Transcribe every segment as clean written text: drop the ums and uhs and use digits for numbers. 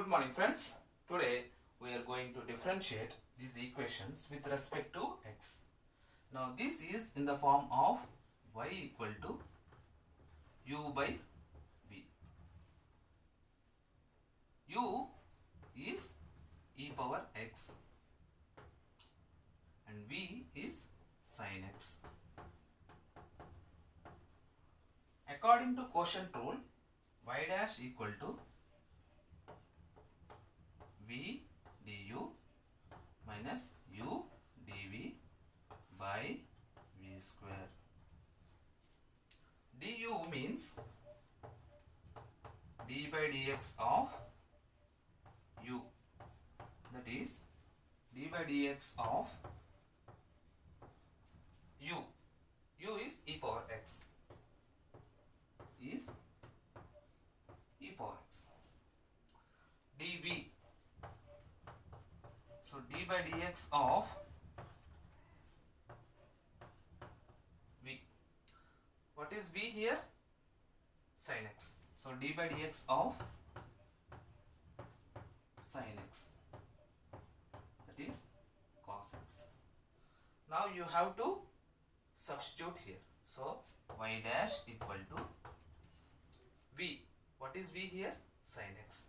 Good morning friends. Today we are going to differentiate these equations with respect to x. Now this is in the form of y equal to u by v. U is e power x and v is sin x. According to quotient rule, y dash equal to v du minus u dv by v square. Du means d by dx of u, that is d by dx of u. U is e power x, is e power x. dv, so d by dx of v. What is v here? Sin x. So d by dx of sin x, that is cos x. Now you have to substitute here. So y dash equal to v. What is v here? Sin x.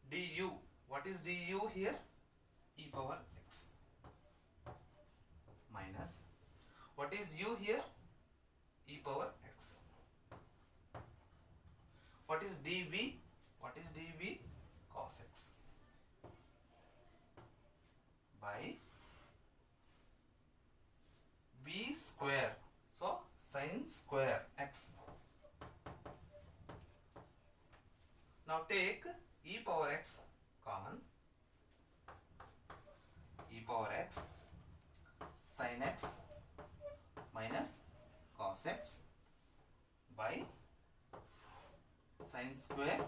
Du. What is du here? E power x. Minus. What is u here? E power x. What is dv? What is dv? Cos x. By v square. So sin square x. Now take e power x common. E power x sin x minus cos x by sin square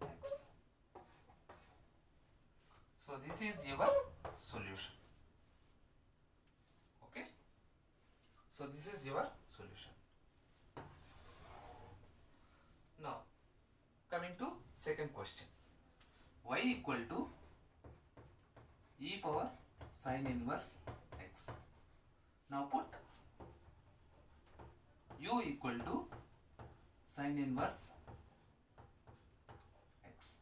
x. So this is your solution. Okay. So this is your solution. Now coming to second question. Y equal to e power sin inverse x. Now put u equal to sin inverse x.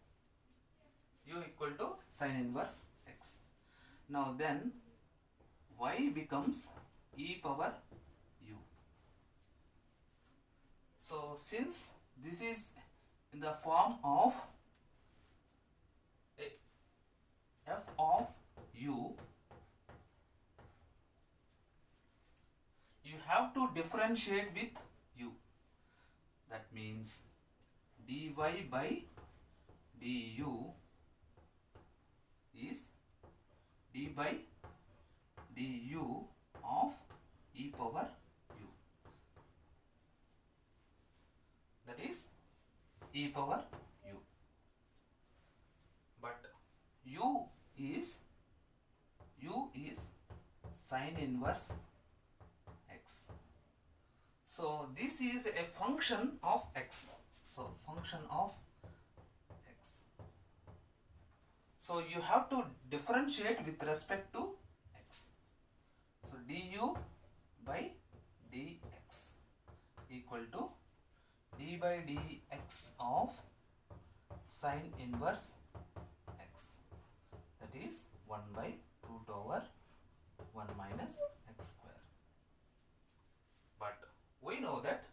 U equal to sin inverse x. Now then y becomes e power u. So since this is in the form of f of u, you have to differentiate with u. That means dy by du is d by du of e power u. That is e power u. But u is sin inverse x. So this is a function of x. So function of x. So you have to differentiate with respect to x. So du by dx equal to d by dx of sin inverse x, that is 1 by root over 1 minus x square. But we know that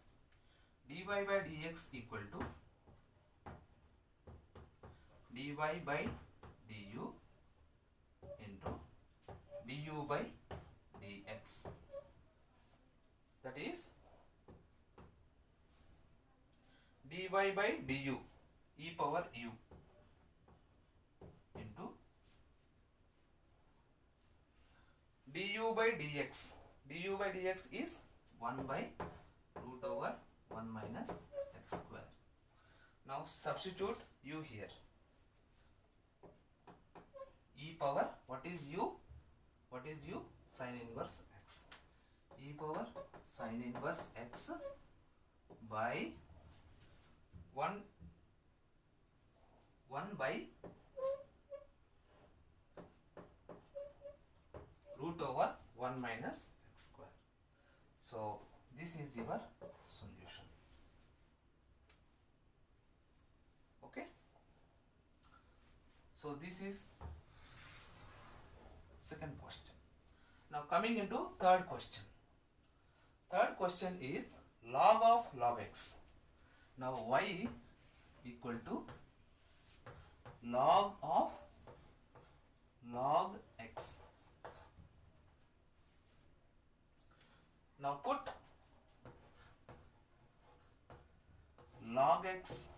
dy by dx equal to dy by du into du by dx, that is dy by du e power u into du by dx. Du by dx is 1 by root over 1 minus x square. Now substitute u here. E power, what is u? What is u? Sin inverse x. E power sin inverse x by 1 by root over 1 minus x square. So this is your solution. Okay. So this is second question. Now coming into third question. Third question is log of log x. Now y equal to log of log x. Now put log x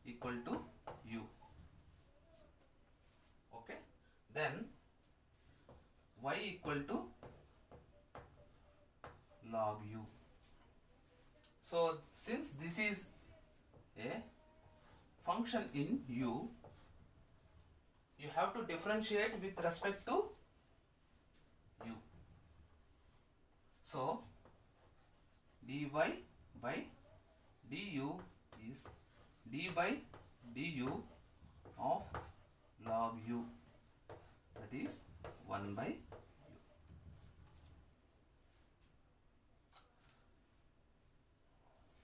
equal to u. Okay. Then y equal to log u. So since this is a function in u, you have to differentiate with respect to u. So dy by du is d by du of log u, that is 1 by u.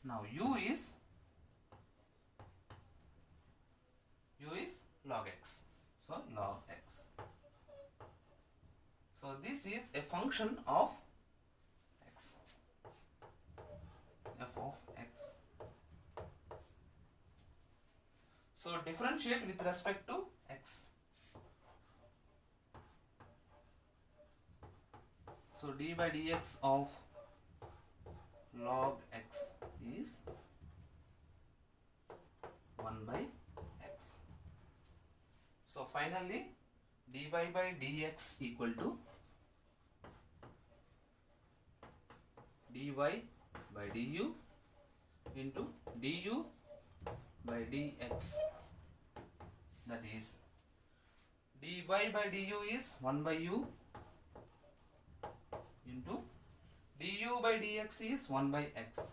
Now u is log x, so log x. So this is a function of x, f of x. So differentiate with respect to x. So d by dx of log x is 1 by x. So finally dy by dx equal to dy by du into du by dx, that is dy by du is 1 by u into du by dx is 1 by x.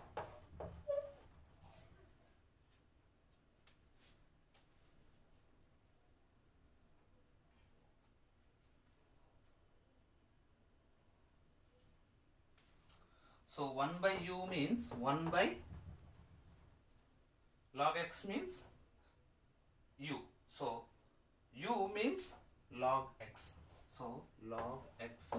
So 1 by u means 1 by log x means u. So u means log x. So log x